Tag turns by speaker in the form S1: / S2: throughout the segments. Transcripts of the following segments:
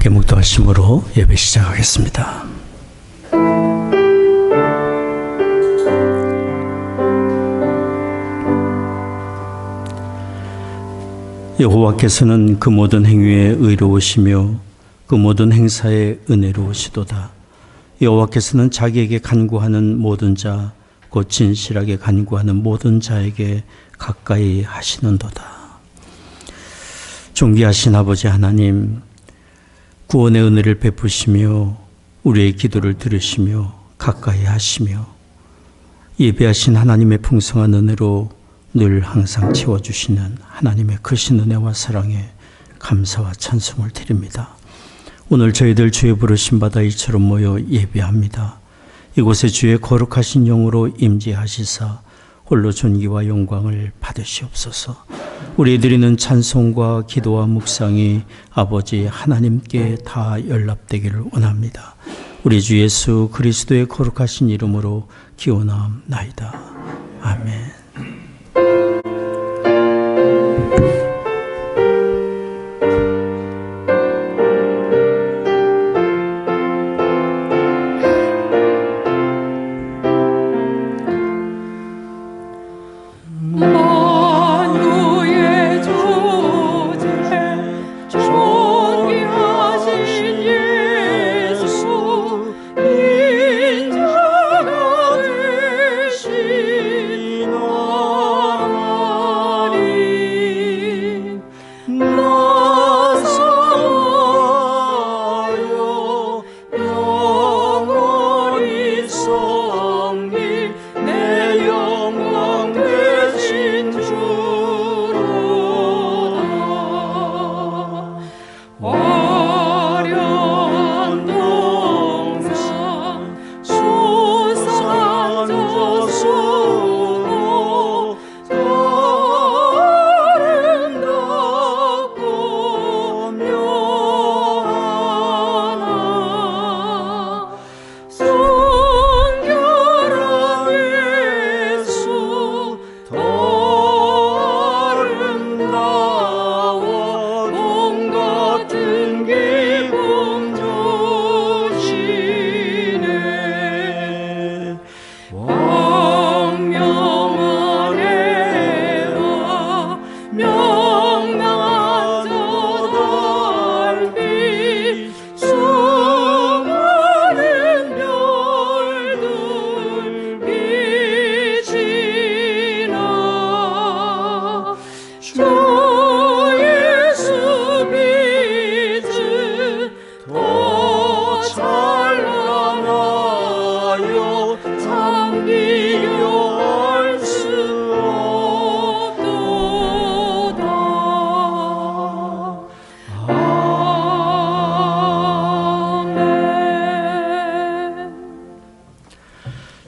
S1: 함께 묵도하심으로 예배 시작하겠습니다. 여호와께서는 그 모든 행위에 의로우시며 그 모든 행사에 은혜로우시도다. 여호와께서는 자기에게 간구하는 모든 자, 곧 진실하게 간구하는 모든 자에게 가까이 하시는도다. 존귀하신 아버지 하나님, 구원의 은혜를 베푸시며 우리의 기도를 들으시며 가까이 하시며 예배하신 하나님의 풍성한 은혜로 늘 항상 채워주시는 하나님의 크신 은혜와 사랑에 감사와 찬송을 드립니다. 오늘 저희들 주의 부르심 받아 이처럼 모여 예배합니다. 이곳에 주의 거룩하신 영으로 임재하시사 홀로 존귀와 영광을 받으시옵소서. 우리 드리는 찬송과 기도와 묵상이 아버지 하나님께 다 연락되기를 원합니다. 우리 주 예수 그리스도의 거룩하신 이름으로 기원하옵나이다. 아멘.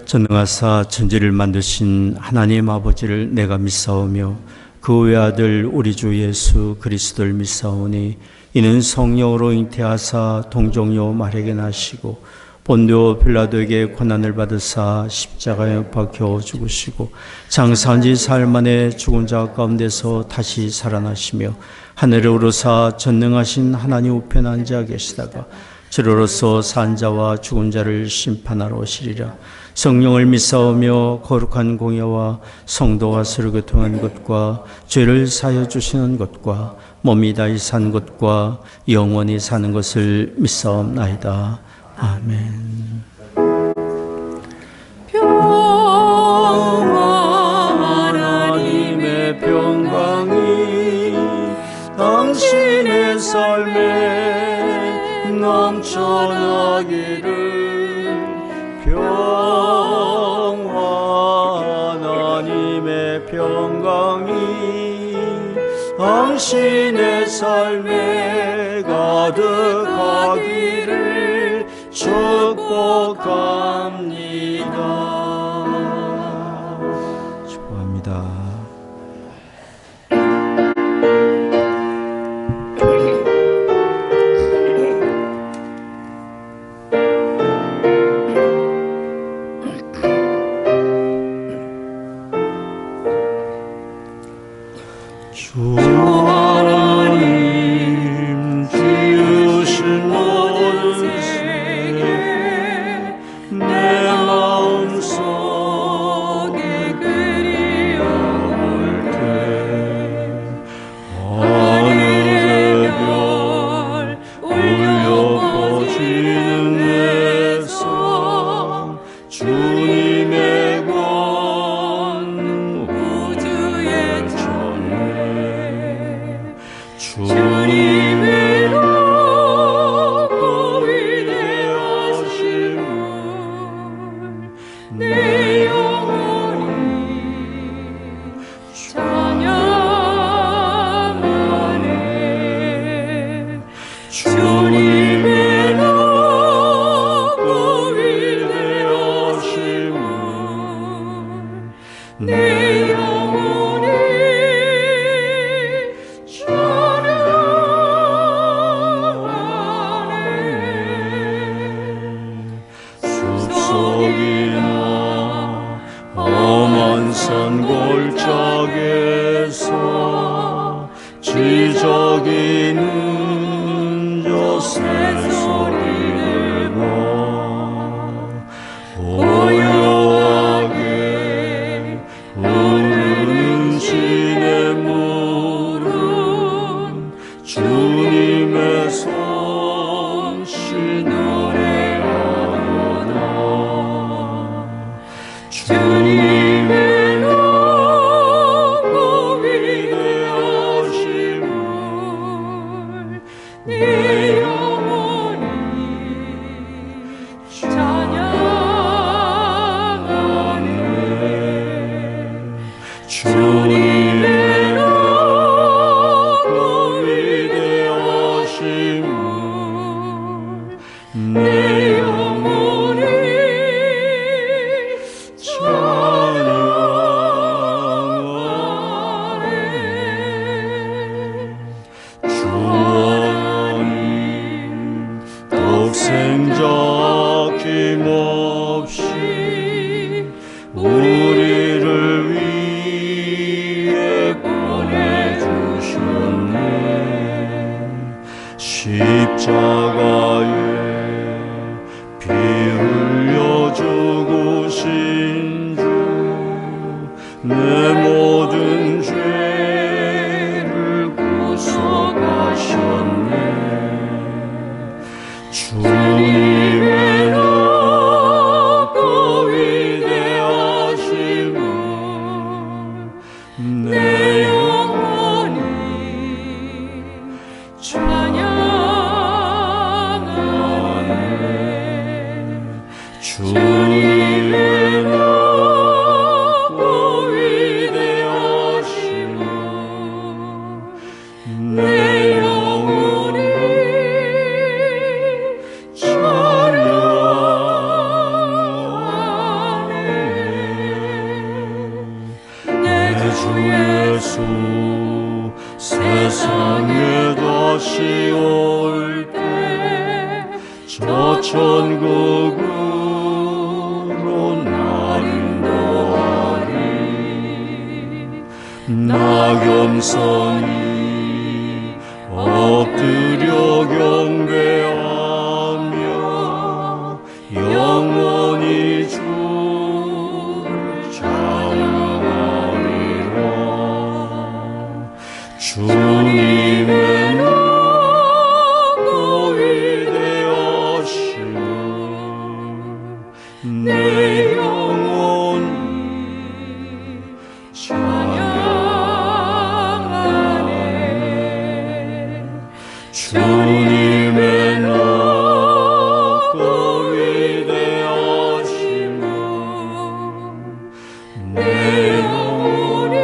S1: 전능하사 천지를 만드신 하나님 아버지를 내가 믿사오며 그 외아들 우리 주 예수 그리스도를 믿사오니 이는 성령으로 잉태하사 동정녀 마리아에게 나시고 본디오 빌라도에게 고난을 받으사 십자가에 박혀 죽으시고 장사한 지 사흘 만에 죽은 자 가운데서 다시 살아나시며 하늘에 오르사 전능하신 하나님 우편에 앉아 계시다가 주로로서 산 자와 죽은 자를 심판하러 오시리라. 성령을 믿사오며 거룩한 공예와 성도가 서로 교통한 것과 죄를 사하여 주시는 것과 몸이 다시 산 것과 영원히 사는 것을 믿사옵나이다. 아멘.
S2: 평화 하나님의 평강이 당신의 삶에 넘쳐나기를. 평화 하나님의 평강이 당신의 삶에 가득하기를 축복합니다.
S1: 축복합니다.
S2: 주 하나님 지으신 기적이는 저 새소리를 봐 고요하게 흐르는 시냇물은 주님의 솜씨 노래하도다 주님의 높고 위대하심을 내 영혼이 찬양하네 주님의 높고 위대하심을 내 영혼이 찬양하네 주님 독생자 김없이 우리를 위해 보내주셨네 십자가에 피 흘려 죽으신 주 내 모든 죄를 구속하셨네 주님의 높고 위대하심을 내 영혼이 찬양하네 주님의 높고 위대하심을 내 영혼이 찬양하네 내 주 예수 세상에 다시 올 때 저 천국으로 날 인도하리 나 겸손히 엎드려 경배하며 영원히 주를 찬양하리라 주님의 높고 위대하심을 내 영혼이 찬양하네 주님의 높고 위대하심을 내 영혼이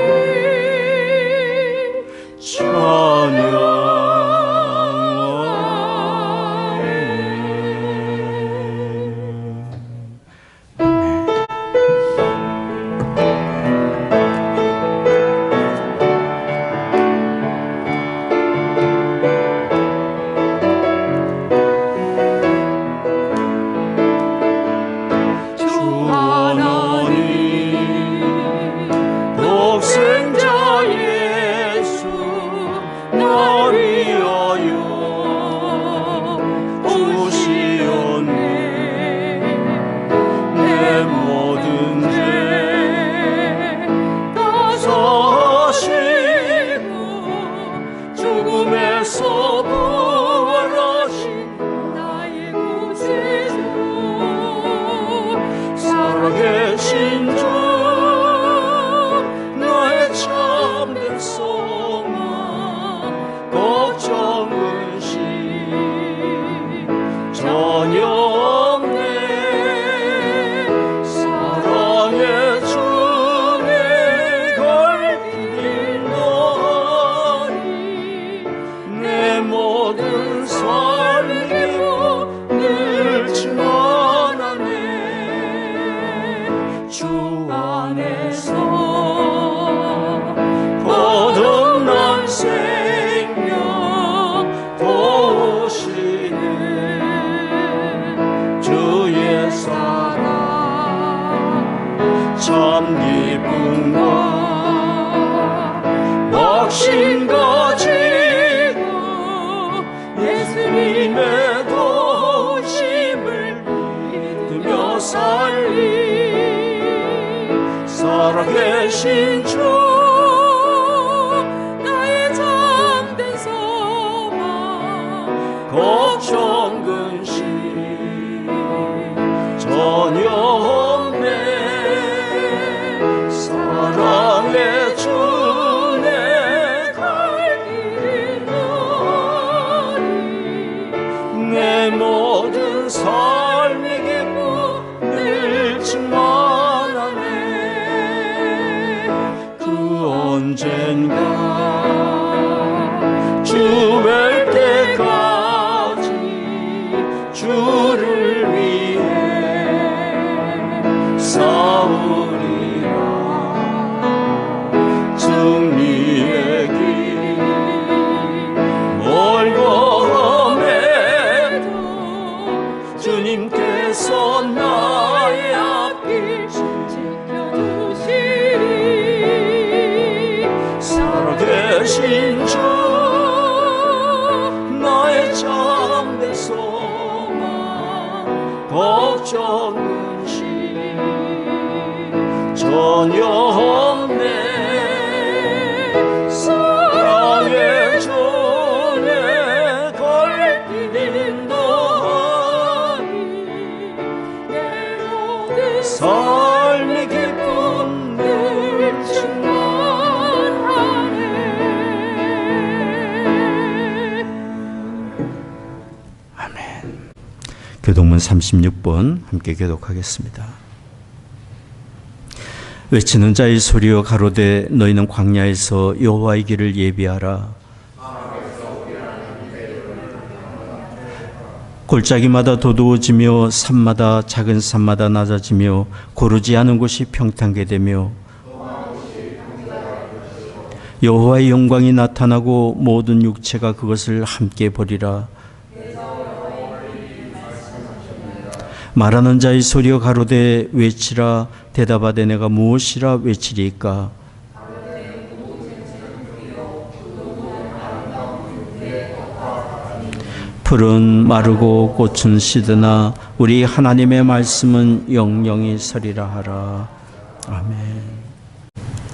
S2: 주 하나님 독생자 예수 날 위하여 주시었네 내 모든 죄 다 사하시고 죽음에서 부활하신 나의 구세주 살아계신 주 나의 참된 소망 걱정 근심 전혀 없네 사랑의 주님 갈 길 너하니 내 모든 삶이고 늘 전하네 주 안에서 거듭난 생명 도우시는 주의 사랑 참 기쁨과 확신과 지 살아계신 주 나의 잠든 소망 걱정 근심 전혀 없네 사랑의 주 내 갈 길이 너니 내 모든 삶의 기쁨 늘 충만하네 그 언젠가 주 뵐 때까지 주를 위해 싸우리라 승리의 길 멀고 험해도 주님께서 나의 앞길 지켜주시리 살아계신 주 나의 잠든 소망 걱정 근심 전혀 없네 사랑의 주 내 갈 길 인도하니 내 모든 삶의 기쁨 늘 충만하네
S1: 교동문 36번 함께 교독하겠습니다. 외치는 자의 소리여 가로되 너희는 광야에서 여호와의 길을 예비하라. 골짜기마다 도두어지며 산마다 작은 산마다 낮아지며 고르지 않은 곳이 평탄게 되며 여호와의 영광이 나타나고 모든 육체가 그것을 함께 보리라. 말하는 자의 소리여 가로되 외치라. 대답하되 내가 무엇이라 외치리까. 풀은 마르고 꽃은 시드나 우리 하나님의 말씀은 영영이 서리라 하라. 아멘.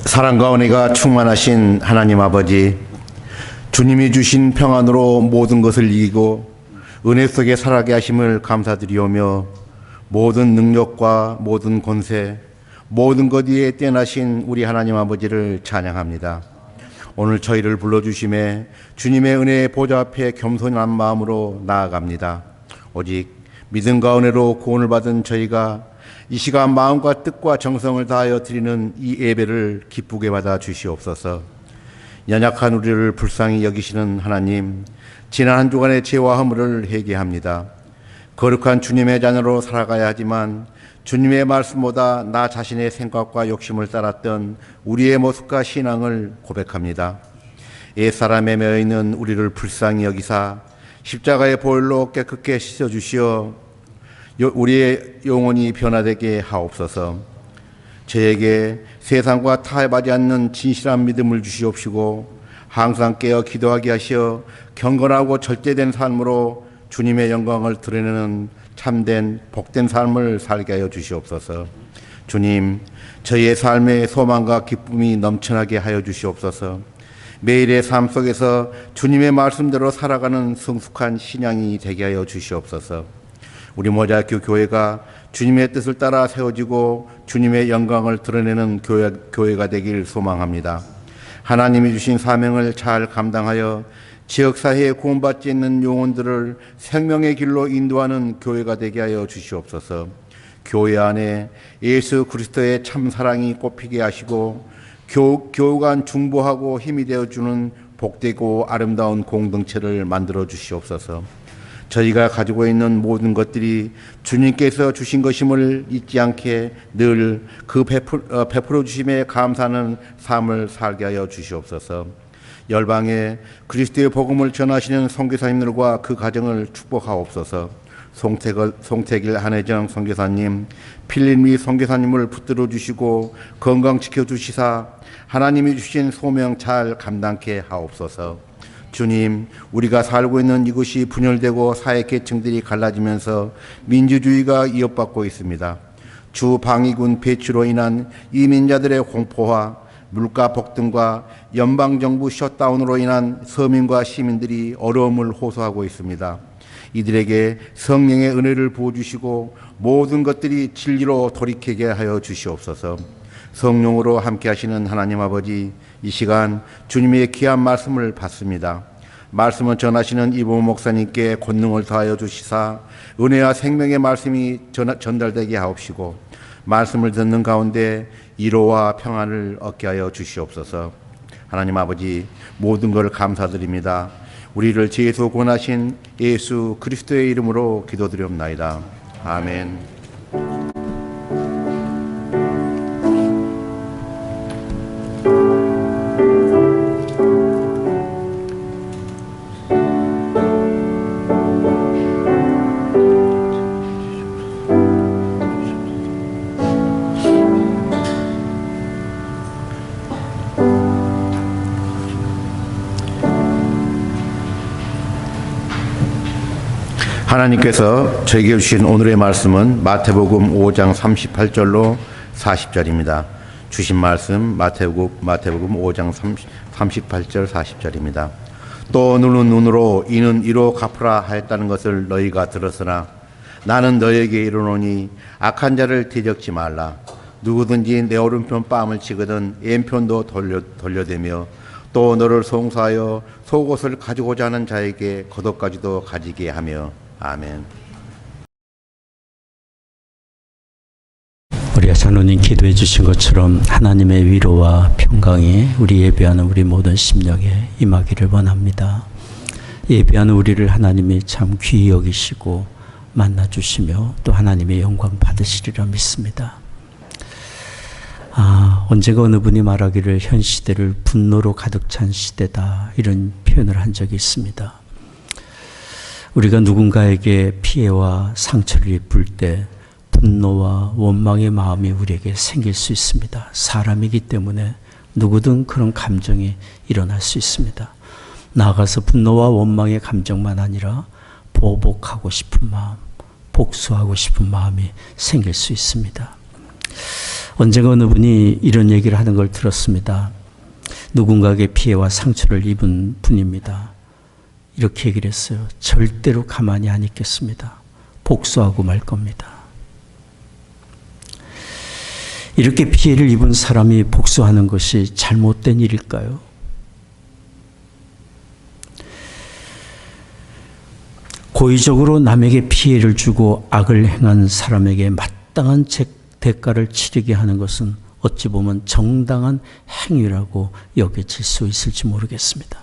S3: 사랑과 은혜가 충만하신 하나님 아버지, 주님이 주신 평안으로 모든 것을 이기고 은혜 속에 살아게 하심을 감사드리오며 모든 능력과 모든 권세, 모든 것 위에 뛰어나신 우리 하나님 아버지를 찬양합니다. 오늘 저희를 불러주심에 주님의 은혜의 보좌 앞에 겸손한 마음으로 나아갑니다. 오직 믿음과 은혜로 구원을 받은 저희가 이 시간 마음과 뜻과 정성을 다하여 드리는 이 예배를 기쁘게 받아 주시옵소서. 연약한 우리를 불쌍히 여기시는 하나님, 지난 한 주간의 죄와 허물을 회개합니다. 거룩한 주님의 자녀로 살아가야 하지만 주님의 말씀보다 나 자신의 생각과 욕심을 따랐던 우리의 모습과 신앙을 고백합니다. 옛사람에 매여있는 우리를 불쌍히 여기사 십자가의 보혈로 깨끗게 씻어주시어 우리의 영혼이 변화되게 하옵소서. 저에게 세상과 타협하지 않는 진실한 믿음을 주시옵시고 항상 깨어 기도하게 하시어 경건하고 절제된 삶으로 주님의 영광을 드러내는 참된 복된 삶을 살게 하여 주시옵소서. 주님, 저희의 삶에 소망과 기쁨이 넘쳐나게 하여 주시옵소서. 매일의 삶 속에서 주님의 말씀대로 살아가는 성숙한 신앙이 되게 하여 주시옵소서. 우리 모자학교 교회가 주님의 뜻을 따라 세워지고 주님의 영광을 드러내는 교회가 되길 소망합니다. 하나님이 주신 사명을 잘 감당하여 지역사회에 구원받지 있는 영혼들을 생명의 길로 인도하는 교회가 되게 하여 주시옵소서. 교회 안에 예수 그리스도의 참 사랑이 꽃피게 하시고 교우 간 중보하고 힘이 되어주는 복되고 아름다운 공동체를 만들어 주시옵소서. 저희가 가지고 있는 모든 것들이 주님께서 주신 것임을 잊지 않게 늘 그 베풀어 주심에 감사하는 삶을 살게 하여 주시옵소서. 열방에 그리스도의 복음을 전하시는 선교사님들과 그 가정을 축복하옵소서. 송태길 한혜정 선교사님, 필립리 선교사님을 붙들어 주시고 건강 지켜주시사 하나님이 주신 소명 잘 감당케 하옵소서. 주님, 우리가 살고 있는 이곳이 분열되고 사회 계층들이 갈라지면서 민주주의가 위협받고 있습니다. 주 방위군 배치로 인한 이민자들의 공포와 물가 폭등과 연방정부 셧다운으로 인한 서민과 시민들이 어려움을 호소하고 있습니다. 이들에게 성령의 은혜를 부어주시고 모든 것들이 진리로 돌이키게 하여 주시옵소서. 성령으로 함께 하시는 하나님 아버지, 이 시간 주님의 귀한 말씀을 받습니다. 말씀을 전하시는 이봉호 목사님께 권능을 더하여 주시사 은혜와 생명의 말씀이 전달되게 하옵시고 말씀을 듣는 가운데 위로와 평안을 얻게 하여 주시옵소서. 하나님 아버지, 모든 것을 감사드립니다. 우리를 죄에서 구원하신 예수 그리스도의 이름으로 기도드리옵나이다. 아멘. 하나님께서 저에게 주신 오늘의 말씀은 마태복음 5장 38절로 40절입니다. 주신 말씀 마태복음 5장 38절 40절입니다. 또 눈은 눈으로 이는 이로 갚으라 하였다는 것을 너희가 들었으나 나는 너희에게 이르노니 악한 자를 대적지 말라. 누구든지 내 오른편 뺨을 치거든 왼편도 돌려대며 또 너를 송사하여 속옷을 가지고자 하는 자에게 겉옷까지도 가지게 하며. 아멘.
S1: 우리 장로님 기도해 주신 것처럼 하나님의 위로와 평강이 우리 예배하는 우리 모든 심령에 임하기를 원합니다. 예배하는 우리를 하나님이 참 귀히 여기시고 만나주시며 또 하나님의 영광 받으시리라 믿습니다. 언제가 어느 분이 말하기를 현 시대를 분노로 가득 찬 시대다, 이런 표현을 한 적이 있습니다. 우리가 누군가에게 피해와 상처를 입을 때 분노와 원망의 마음이 우리에게 생길 수 있습니다. 사람이기 때문에 누구든 그런 감정이 일어날 수 있습니다. 나아가서 분노와 원망의 감정만 아니라 보복하고 싶은 마음, 복수하고 싶은 마음이 생길 수 있습니다. 언젠가 어느 분이 이런 얘기를 하는 걸 들었습니다. 누군가에게 피해와 상처를 입은 분입니다. 이렇게 얘기를 했어요. 절대로 가만히 안 있겠습니다. 복수하고 말 겁니다. 이렇게 피해를 입은 사람이 복수하는 것이 잘못된 일일까요? 고의적으로 남에게 피해를 주고 악을 행한 사람에게 마땅한 대가를 치르게 하는 것은 어찌 보면 정당한 행위라고 여겨질 수 있을지 모르겠습니다.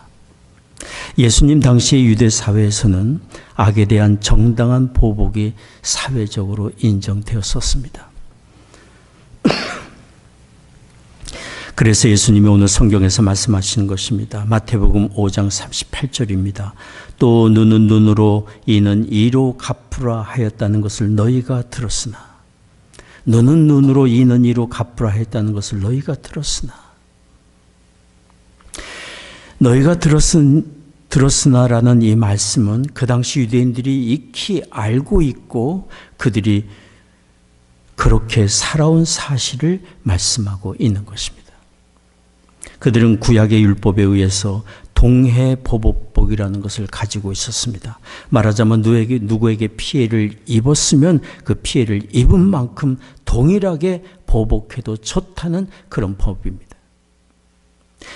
S1: 예수님 당시의 유대 사회에서는 악에 대한 정당한 보복이 사회적으로 인정되었었습니다. 그래서 예수님이 오늘 성경에서 말씀하시는 것입니다. 마태복음 5장 38절입니다. 또 눈은 눈으로 이는 이로 갚으라 하였다는 것을 너희가 들었으나, 눈은 눈으로 이는 이로 갚으라 했다는 것을 너희가 들었으나, 너희가 들었으나라는 이 말씀은 그 당시 유대인들이 익히 알고 있고 그들이 그렇게 살아온 사실을 말씀하고 있는 것입니다. 그들은 구약의 율법에 의해서 동해보복이라는 것을 가지고 있었습니다. 말하자면 누구에게 피해를 입었으면 그 피해를 입은 만큼 동일하게 보복해도 좋다는 그런 법입니다.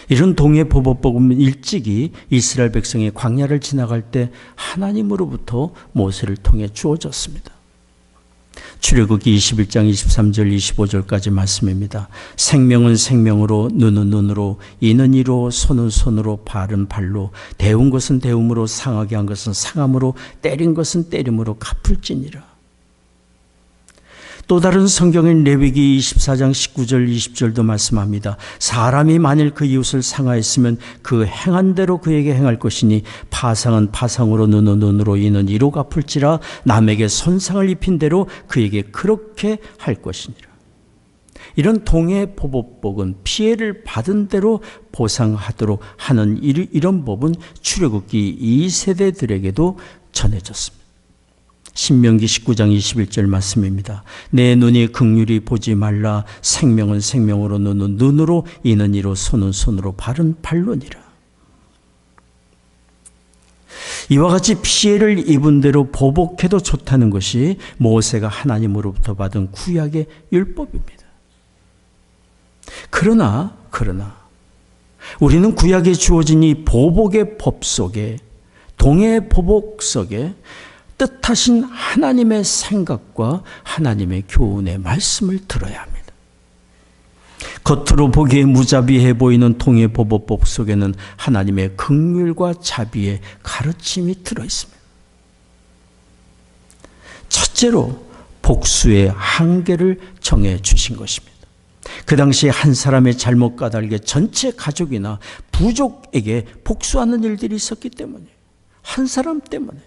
S1: 이런 동해보복법은 일찍이 이스라엘 백성이 광야를 지나갈 때 하나님으로부터 모세를 통해 주어졌습니다. 출애굽기 21장 23절 25절까지 말씀입니다. 생명은 생명으로, 눈은 눈으로, 이는 이로, 손은 손으로, 발은 발로, 데운 것은 데움으로, 상하게 한 것은 상함으로, 때린 것은 때림으로 갚을지니라. 또 다른 성경인 레위기 24장 19절 20절도 말씀합니다. 사람이 만일 그 이웃을 상하였으면 그 행한 대로 그에게 행할 것이니 파상은 파상으로, 눈은 눈으로, 이는 이로 갚을지라. 남에게 손상을 입힌 대로 그에게 그렇게 할 것이니라. 이런 동해보복은 피해를 받은 대로 보상하도록 하는 이런 법은 출애굽기 2세대들에게도 전해졌습니다. 신명기 19장 21절 말씀입니다. 내 눈이 긍휼히 보지 말라. 생명은 생명으로, 눈은 눈으로, 이는 이로, 손은 손으로, 발은 발로니라. 이와 같이 피해를 입은 대로 보복해도 좋다는 것이 모세가 하나님으로부터 받은 구약의 율법입니다. 그러나 우리는 구약에 주어진 이 보복의 법 속에, 동의 보복 속에 뜻하신 하나님의 생각과 하나님의 교훈의 말씀을 들어야 합니다. 겉으로 보기에 무자비해 보이는 동의 보복 속에는 하나님의 긍휼과 자비의 가르침이 들어있습니다. 첫째로 복수의 한계를 정해 주신 것입니다. 그 당시 한 사람의 잘못 까닭에 전체 가족이나 부족에게 복수하는 일들이 있었기 때문에, 한 사람 때문에.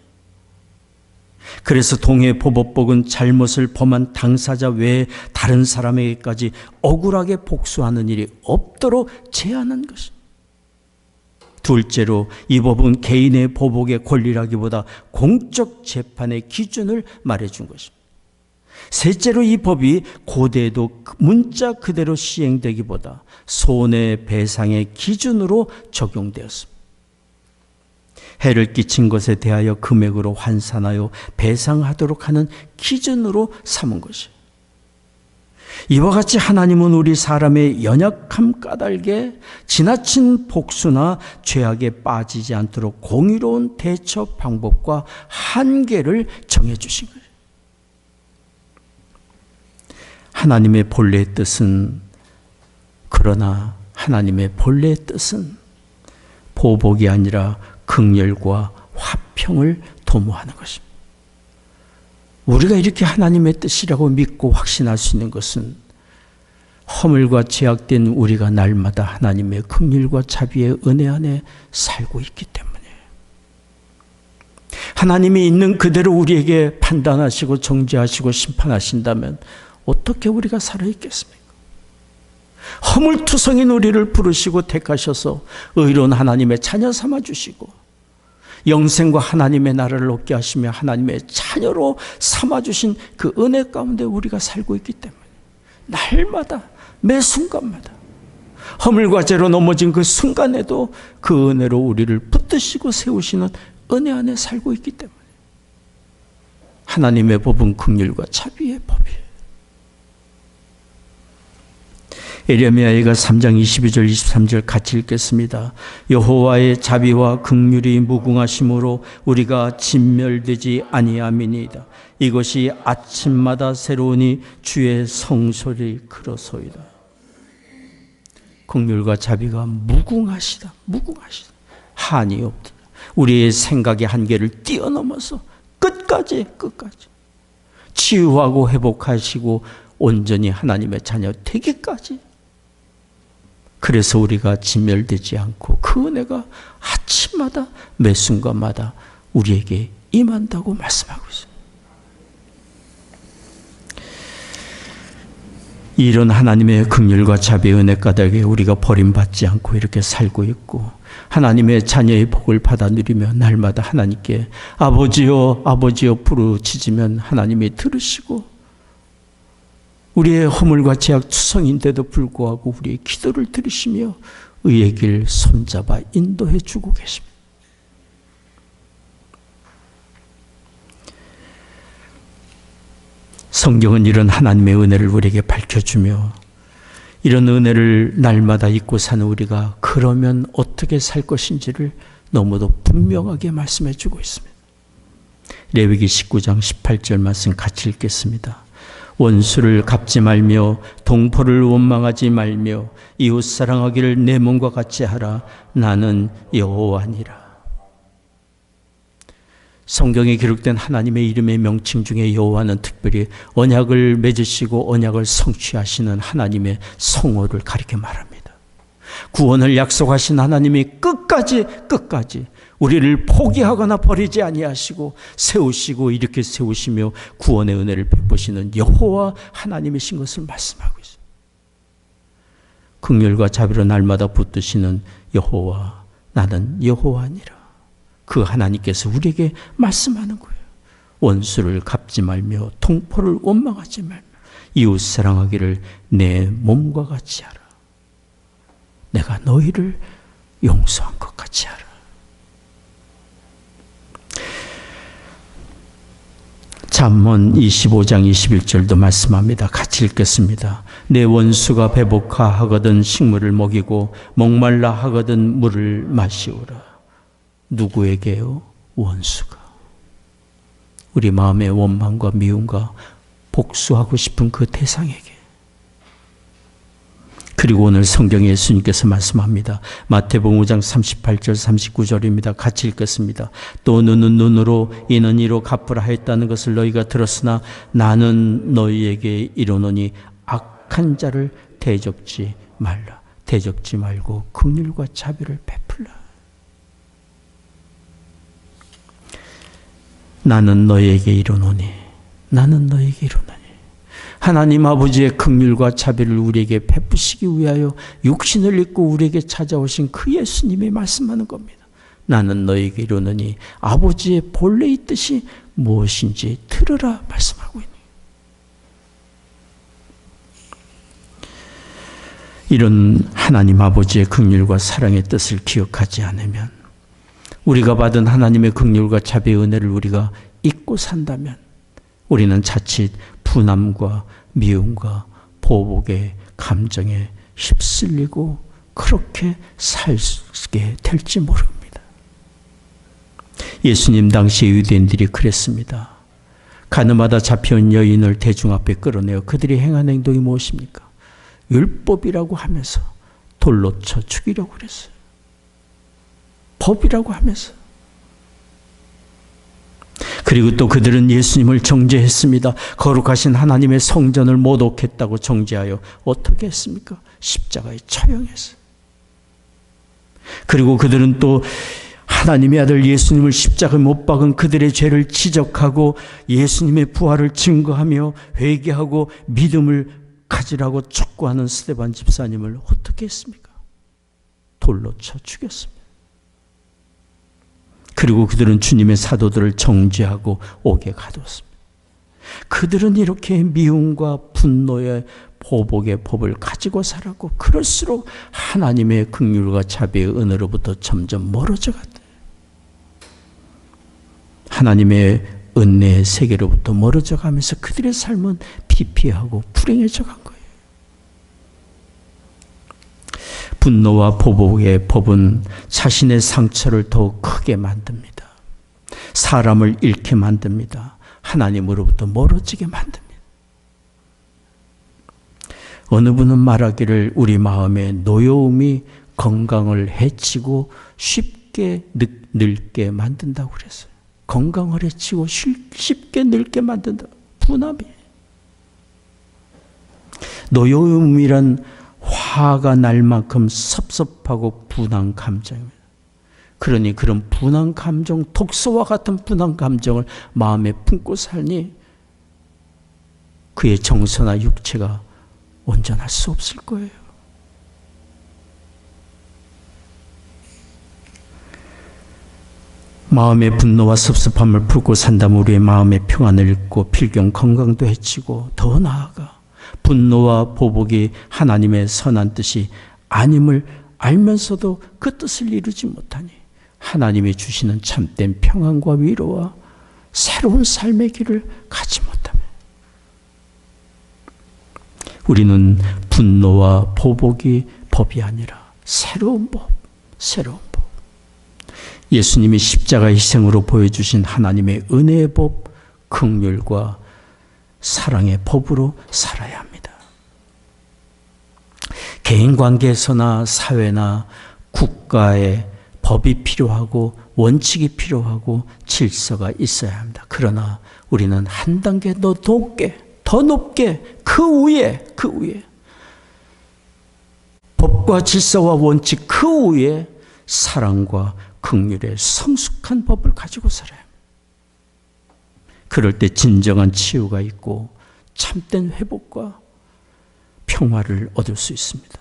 S1: 그래서 동해 보복복은 잘못을 범한 당사자 외에 다른 사람에게까지 억울하게 복수하는 일이 없도록 제한한 것입니다. 둘째로 이 법은 개인의 보복의 권리라기보다 공적 재판의 기준을 말해준 것입니다. 셋째로 이 법이 고대에도 문자 그대로 시행되기보다 손해배상의 기준으로 적용되었습니다. 해를 끼친 것에 대하여 금액으로 환산하여 배상하도록 하는 기준으로 삼은 것이에요. 이와 같이 하나님은 우리 사람의 연약함 까닭에 지나친 복수나 죄악에 빠지지 않도록 공의로운 대처 방법과 한계를 정해주신 거예요. 하나님의 본래의 뜻은, 그러나 하나님의 본래의 뜻은 보복이 아니라 긍휼과 화평을 도모하는 것입니다. 우리가 이렇게 하나님의 뜻이라고 믿고 확신할 수 있는 것은 허물과 죄악된 우리가 날마다 하나님의 긍휼과 자비의 은혜 안에 살고 있기 때문이에요. 하나님이 있는 그대로 우리에게 판단하시고 정죄하시고 심판하신다면 어떻게 우리가 살아있겠습니까? 허물투성인 우리를 부르시고 택하셔서 의로운 하나님의 자녀 삼아주시고 영생과 하나님의 나라를 얻게 하시며 하나님의 자녀로 삼아주신 그 은혜 가운데 우리가 살고 있기 때문에 날마다, 매 순간마다 허물과 죄로 넘어진 그 순간에도 그 은혜로 우리를 붙드시고 세우시는 은혜 안에 살고 있기 때문에 하나님의 법은 긍휼과 자비의 법이에요. 에레미야가 3장 22절 23절 같이 읽겠습니다. 여호와의 자비와 긍휼이 무궁하심으로 우리가 진멸되지 아니함이니이다. 이것이 아침마다 새로우니 주의 성소리 그러소이다. 긍휼과 자비가 무궁하시다. 한이 없다. 우리의 생각의 한계를 뛰어넘어서 끝까지 치유하고 회복하시고 온전히 하나님의 자녀 되기까지. 그래서 우리가 진멸되지 않고 그 은혜가 아침마다 매 순간마다 우리에게 임한다고 말씀하고 있습니다. 이런 하나님의 긍휼과 자비의 은혜 까닭에 우리가 버림받지 않고 이렇게 살고 있고 하나님의 자녀의 복을 받아 누리며 날마다 하나님께 아버지여 아버지여 부르짖으면 하나님이 들으시고 우리의 허물과 죄악 투성인데도 불구하고 우리의 기도를 들으시며 의의 길 손잡아 인도해 주고 계십니다. 성경은 이런 하나님의 은혜를 우리에게 밝혀주며 이런 은혜를 날마다 잊고 사는 우리가 그러면 어떻게 살 것인지를 너무도 분명하게 말씀해 주고 있습니다. 레위기 19장 18절 말씀 같이 읽겠습니다. 원수를 갚지 말며 동포를 원망하지 말며 이웃 사랑하기를 내 몸과 같이 하라. 나는 여호와니라. 성경에 기록된 하나님의 이름의 명칭 중에 여호와는 특별히 언약을 맺으시고 언약을 성취하시는 하나님의 성호를 가리켜 말합니다. 구원을 약속하신 하나님이 끝까지 우리를 포기하거나 버리지 아니하시고 세우시고 이렇게 세우시며 구원의 은혜를 베푸시는 여호와 하나님이신 것을 말씀하고 있습니다. 긍휼과 자비로 날마다 붙드시는 여호와, 나는 여호와니라. 그 하나님께서 우리에게 말씀하는 거예요. 원수를 갚지 말며 통포를 원망하지 말며 이웃 사랑하기를 내 몸과 같이 하라. 내가 너희를 용서한 것 같이 하라. 잠언 25장 21절도 말씀합니다. 같이 읽겠습니다. 내 원수가 배고파 하거든 식물을 먹이고 목말라 하거든 물을 마시오라. 누구에게요? 원수가. 우리 마음의 원망과 미움과 복수하고 싶은 그 대상에게. 그리고 오늘 성경에 예수님께서 말씀합니다. 마태복음 5장 38절 39절입니다. 같이 읽겠습니다. 또 눈은 눈으로 이는 이로 갚으라 했다는 것을 너희가 들었으나 나는 너희에게 이르노니 악한 자를 대적지 말라. 대적지 말고 긍휼과 자비를 베풀라. 나는 너희에게 이르노니 나는 너희에게 이르노니 하나님 아버지의 긍휼과 자비를 우리에게 베푸시기 위하여 육신을 입고 우리에게 찾아오신 그 예수님이 말씀하는 겁니다. 나는 너희에게 이르노니 아버지의 본래의 뜻이 무엇인지 들으라 말씀하고 있는 이런 하나님 아버지의 긍휼과 사랑의 뜻을 기억하지 않으면 우리가 받은 하나님의 긍휼과 자비의 은혜를 우리가 잊고 산다면 우리는 자칫 분함과 미움과 보복의 감정에 휩쓸리고 그렇게 살게 될지 모릅니다. 예수님 당시 유대인들이 그랬습니다. 가늠하다 잡혀온 여인을 대중 앞에 끌어내어 그들이 행한 행동이 무엇입니까? 율법이라고 하면서 돌로 쳐 죽이려고 그랬어요. 법이라고 하면서. 그리고 또 그들은 예수님을 정죄했습니다. 거룩하신 하나님의 성전을 모독했다고 정죄하여 어떻게 했습니까? 십자가에 처형했어요. 그리고 그들은 또 하나님의 아들 예수님을 십자가에 못 박은 그들의 죄를 지적하고 예수님의 부활을 증거하며 회개하고 믿음을 가지라고 촉구하는 스데반 집사님을 어떻게 했습니까? 돌로 쳐 죽였습니다. 그리고 그들은 주님의 사도들을 정죄하고 옥에 가두었습니다. 그들은 이렇게 미움과 분노의 보복의 법을 가지고 살았고 그럴수록 하나님의 긍휼과 자비의 은혜로부터 점점 멀어져 갔대요. 하나님의 은혜의 세계로부터 멀어져 가면서 그들의 삶은 피폐하고 불행해져 간 거예요. 분노와 보복의 법은 자신의 상처를 더욱 크게 만듭니다. 사람을 잃게 만듭니다. 하나님으로부터 멀어지게 만듭니다. 어느 분은 말하기를 우리 마음의 노여움이 건강을 해치고 쉽게 늙게 만든다고 그랬어요. 건강을 해치고 쉽게 늙게 만든다. 분함이. 노여움이란 화가 날 만큼 섭섭하고 분한 감정입니다. 그러니 그런 분한 감정, 독소와 같은 분한 감정을 마음에 품고 살니 그의 정서나 육체가 온전할 수 없을 거예요. 마음의 분노와 섭섭함을 품고 산다면 우리의 마음의 평안을 잃고 필경 건강도 해치고 더 나아가 분노와 보복이 하나님의 선한 뜻이 아님을 알면서도 그 뜻을 이루지 못하니 하나님이 주시는 참된 평안과 위로와 새로운 삶의 길을 가지 못하며 우리는 분노와 보복이 법이 아니라 새로운 법, 새로운 법. 예수님이 십자가 희생으로 보여주신 하나님의 은혜의 법, 긍휼과 사랑의 법으로 살아야 합니다. 개인 관계에서나 사회나 국가에 법이 필요하고 원칙이 필요하고 질서가 있어야 합니다. 그러나 우리는 한 단계 더 높게 그 위에 법과 질서와 원칙 그 위에 사랑과 긍휼의 성숙한 법을 가지고 살아야 합니다. 그럴 때 진정한 치유가 있고 참된 회복과 평화를 얻을 수 있습니다.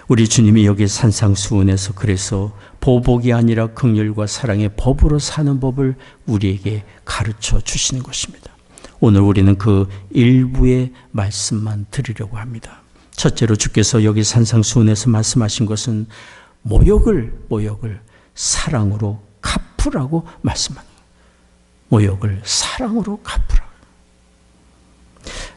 S1: 우리 주님이 여기 산상수훈에서 그래서 보복이 아니라 긍휼과 사랑의 법으로 사는 법을 우리에게 가르쳐 주시는 것입니다. 오늘 우리는 그 일부의 말씀만 드리려고 합니다. 첫째로 주께서 여기 산상수훈에서 말씀하신 것은 모욕을 사랑으로 갚으라고 말씀합니다. 모욕을 사랑으로 갚으라.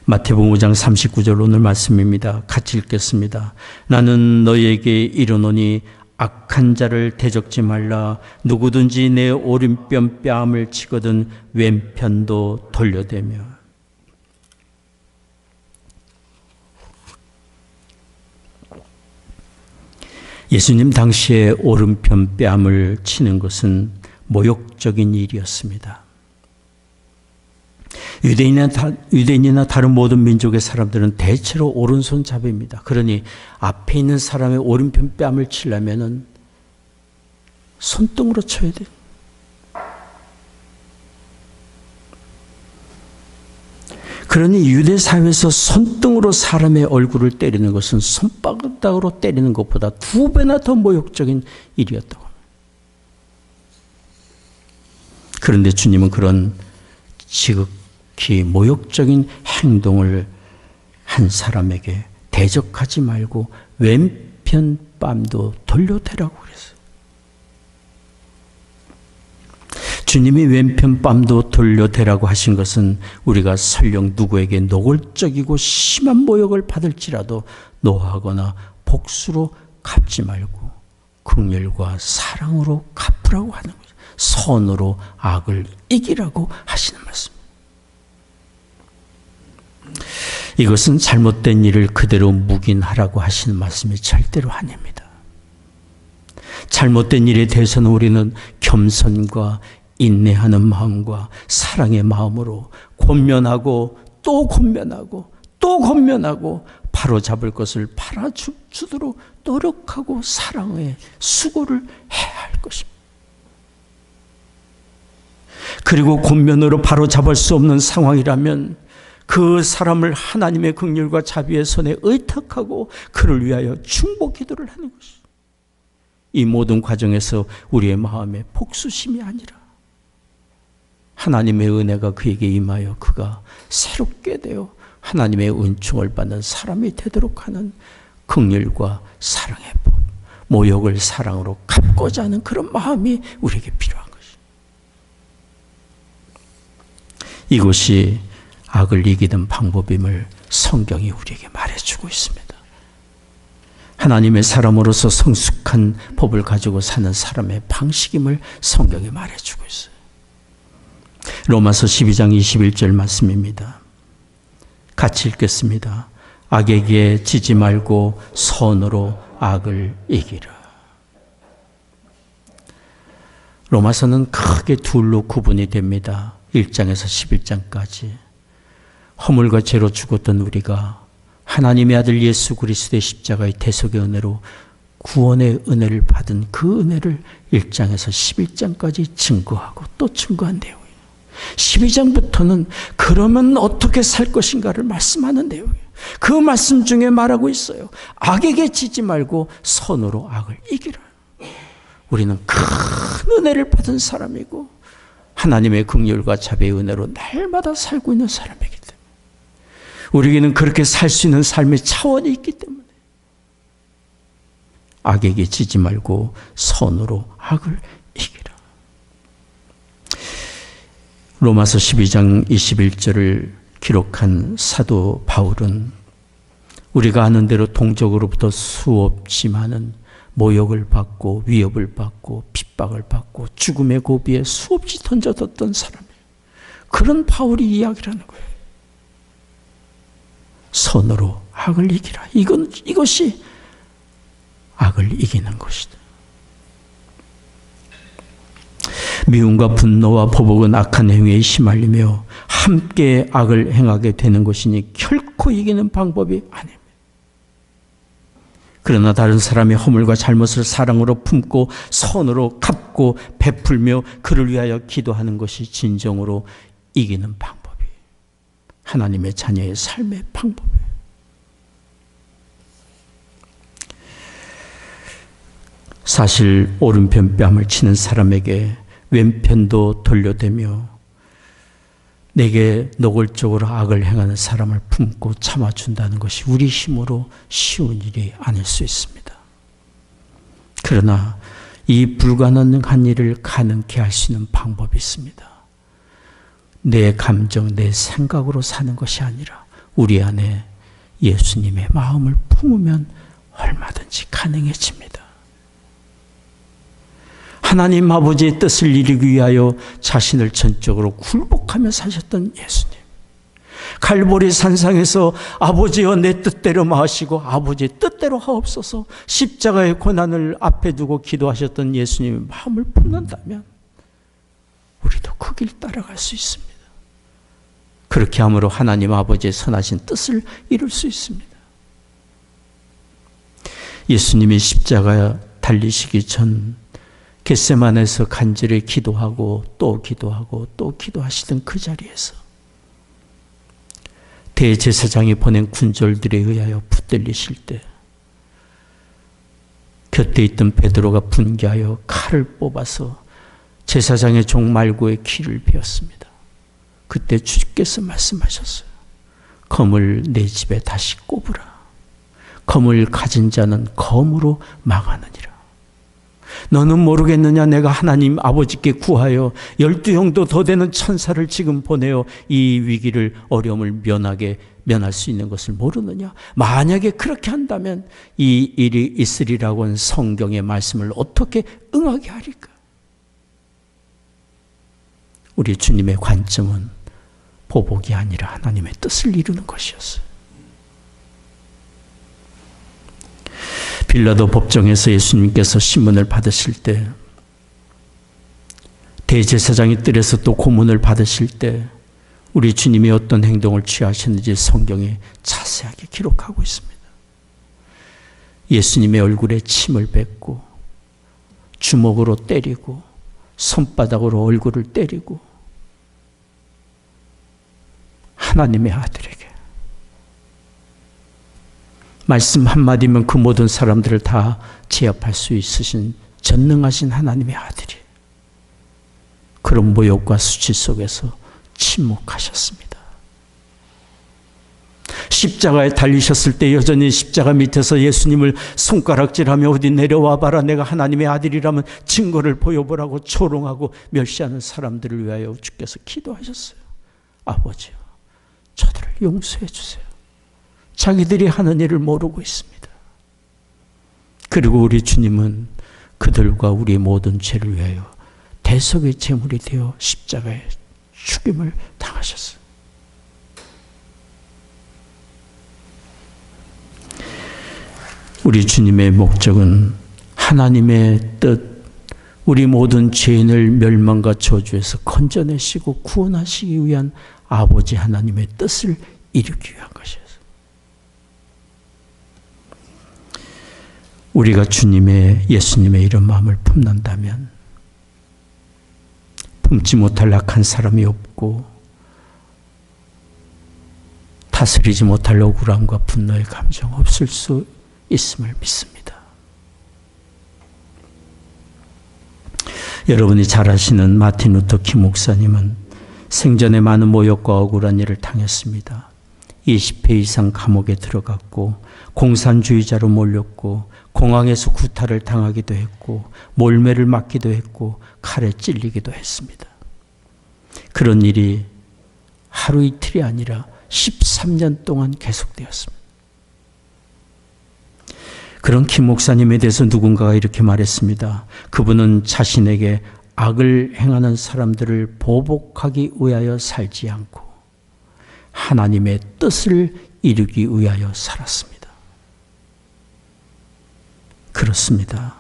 S1: 마태복음 5장 39절 오늘 말씀입니다. 같이 읽겠습니다. 나는 너희에게 이르노니 악한 자를 대적지 말라. 누구든지 내 오른편 뺨을 치거든 왼편도 돌려대며. 예수님 당시에 오른편 뺨을 치는 것은 모욕적인 일이었습니다. 유대인이나 다른 모든 민족의 사람들은 대체로 오른손잡이입니다. 그러니 앞에 있는 사람의 오른편 뺨을 치려면 손등으로 쳐야 돼요. 그러니 유대 사회에서 손등으로 사람의 얼굴을 때리는 것은 손바닥으로 때리는 것보다 2배나 더 모욕적인 일이었다고 합니다. 그런데 주님은 그런 지극히 모욕적인 행동을 한 사람에게 대적하지 말고 왼편 뺨도 돌려대라고 그랬어요. 주님이 왼편 뺨도 돌려대라고 하신 것은 우리가 설령 누구에게 노골적이고 심한 모욕을 받을지라도 노하거나 복수로 갚지 말고 긍휼과 사랑으로 갚으라고 하는 거죠. 선으로 악을 이기라고 하시는 말씀. 이것은 잘못된 일을 그대로 묵인하라고 하시는 말씀이 절대로 아닙니다. 잘못된 일에 대해서는 우리는 겸손과 인내하는 마음과 사랑의 마음으로 권면하고 또 권면하고 또 권면하고 바로잡을 것을 바라주도록 노력하고 사랑의 수고를 해야 할 것입니다. 그리고 권면으로 바로잡을 수 없는 상황이라면 그 사람을 하나님의 긍휼과 자비의 손에 의탁하고 그를 위하여 중보 기도를 하는 것이죠. 이 모든 과정에서 우리의 마음에 복수심이 아니라 하나님의 은혜가 그에게 임하여 그가 새롭게 되어 하나님의 은총을 받는 사람이 되도록 하는 긍휼과 사랑의 법, 모욕을 사랑으로 갚고자 하는 그런 마음이 우리에게 필요한 것입니다. 이것이 악을 이기는 방법임을 성경이 우리에게 말해주고 있습니다. 하나님의 사람으로서 성숙한 법을 가지고 사는 사람의 방식임을 성경이 말해주고 있어요. 로마서 12장 21절 말씀입니다. 같이 읽겠습니다. 악에게 지지 말고 선으로 악을 이기라. 로마서는 크게 둘로 구분이 됩니다. 1장에서 11장까지. 허물과 죄로 죽었던 우리가 하나님의 아들 예수 그리스도의 십자가의 대속의 은혜로 구원의 은혜를 받은 그 은혜를 1장에서 11장까지 증거하고 또 증거한 내용이에요. 12장부터는 그러면 어떻게 살 것인가를 말씀하는 내용이에요. 그 말씀 중에 말하고 있어요. 악에게 지지 말고 선으로 악을 이기라. 우리는 큰 은혜를 받은 사람이고 하나님의 긍휼과 자비의 은혜로 날마다 살고 있는 사람이기 때문에 우리에게는 그렇게 살 수 있는 삶의 차원이 있기 때문에 악에게 지지 말고 선으로 악을 이기라. 로마서 12장 21절을 기록한 사도 바울은 우리가 아는 대로 동족으로부터 수없이 많은 모욕을 받고 위협을 받고 핍박을 받고 죽음의 고비에 수없이 던져뒀던 사람이에요. 그런 바울이 이야기를 하는 거예요. 선으로 악을 이기라. 이것이 악을 이기는 것이다. 미움과 분노와 보복은 악한 행위에 휘말리며 함께 악을 행하게 되는 것이니 결코 이기는 방법이 아닙니다. 그러나 다른 사람의 허물과 잘못을 사랑으로 품고 선으로 갚고 베풀며 그를 위하여 기도하는 것이 진정으로 이기는 방법이에요. 하나님의 자녀의 삶의 방법이에요. 사실 오른편 뺨을 치는 사람에게 왼편도 돌려대며 내게 노골적으로 악을 행하는 사람을 품고 참아준다는 것이 우리 힘으로 쉬운 일이 아닐 수 있습니다. 그러나 이 불가능한 일을 가능케 할 수 있는 방법이 있습니다. 내 감정, 내 생각으로 사는 것이 아니라 우리 안에 예수님의 마음을 품으면 얼마든지 가능해집니다. 하나님 아버지의 뜻을 이루기 위하여 자신을 전적으로 굴복하며 사셨던 예수님. 갈보리 산상에서 아버지여 내 뜻대로 마시고 아버지의 뜻대로 하옵소서 십자가의 고난을 앞에 두고 기도하셨던 예수님의 마음을 품는다면 우리도 그 길 따라갈 수 있습니다. 그렇게 함으로 하나님 아버지의 선하신 뜻을 이룰 수 있습니다. 예수님이 십자가에 달리시기 전 겟세마네에서 간절히 기도하고 또 기도하고 또 기도하시던 그 자리에서 대제사장이 보낸 군졸들에 의하여 붙들리실 때 곁에 있던 베드로가 분개하여 칼을 뽑아서 제사장의 종 말고의 귀를 베었습니다. 그때 주께서 말씀하셨어요. 검을 내 집에 다시 꼽으라. 검을 가진 자는 검으로 망하느니라. 너는 모르겠느냐? 내가 하나님 아버지께 구하여 12형도 더 되는 천사를 지금 보내어 이 위기를 어려움을 면할 수 있는 것을 모르느냐? 만약에 그렇게 한다면 이 일이 있으리라고 한 성경의 말씀을 어떻게 응하게 하리까? 우리 주님의 관점은 보복이 아니라 하나님의 뜻을 이루는 것이었어요. 빌라도 법정에서 예수님께서 신문을 받으실 때, 대제사장의 뜰에서 또 고문을 받으실 때 우리 주님이 어떤 행동을 취하셨는지 성경에 자세하게 기록하고 있습니다. 예수님의 얼굴에 침을 뱉고 주먹으로 때리고 손바닥으로 얼굴을 때리고 하나님의 아들에게 말씀 한마디면 그 모든 사람들을 다 제압할 수 있으신 전능하신 하나님의 아들이 그런 모욕과 수치 속에서 침묵하셨습니다. 십자가에 달리셨을 때 여전히 십자가 밑에서 예수님을 손가락질하며 어디 내려와 봐라 내가 하나님의 아들이라면 증거를 보여보라고 조롱하고 멸시하는 사람들을 위하여 주께서 기도하셨어요. 아버지요, 저들을 용서해 주세요. 자기들이 하는 일을 모르고 있습니다. 그리고 우리 주님은 그들과 우리 모든 죄를 위하여 대속의 제물이 되어 십자가에 죽임을 당하셨어요. 우리 주님의 목적은 하나님의 뜻, 우리 모든 죄인을 멸망과 저주에서 건져내시고 구원하시기 위한 아버지 하나님의 뜻을 이루기 위한 것이었어요. 우리가 예수님의 이런 마음을 품는다면 품지 못할 악한 사람이 없고 다스리지 못할 억울함과 분노의 감정 없을 수 있음을 믿습니다. 여러분이 잘 아시는 마틴 루터 킹 목사님은 생전에 많은 모욕과 억울한 일을 당했습니다. 20회 이상 감옥에 들어갔고 공산주의자로 몰렸고 공항에서 구타를 당하기도 했고 몰매를 맞기도 했고 칼에 찔리기도 했습니다. 그런 일이 하루 이틀이 아니라 13년 동안 계속되었습니다. 그런 김 목사님에 대해서 누군가가 이렇게 말했습니다. 그분은 자신에게 악을 행하는 사람들을 보복하기 위하여 살지 않고 하나님의 뜻을 이루기 위하여 살았습니다. 그렇습니다.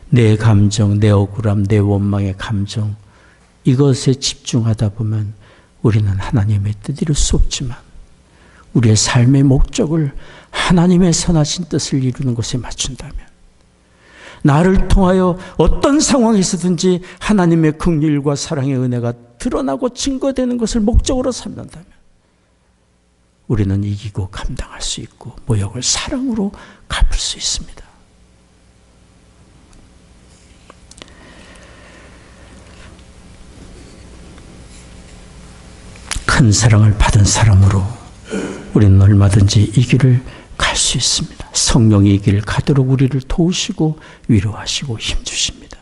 S1: 내 감정, 내 억울함, 내 원망의 감정, 이것에 집중하다 보면 우리는 하나님의 뜻 이룰 수 없지만 우리의 삶의 목적을 하나님의 선하신 뜻을 이루는 것에 맞춘다면, 나를 통하여 어떤 상황에서든지 하나님의 긍휼과 사랑의 은혜가 드러나고 증거되는 것을 목적으로 삼는다면 우리는 이기고 감당할 수 있고 모욕을 사랑으로 갚을 수 있습니다. 큰 사랑을 받은 사람으로 우리는 얼마든지 이 길을 갈 수 있습니다. 성령이 이 길을 가도록 우리를 도우시고 위로하시고 힘주십니다.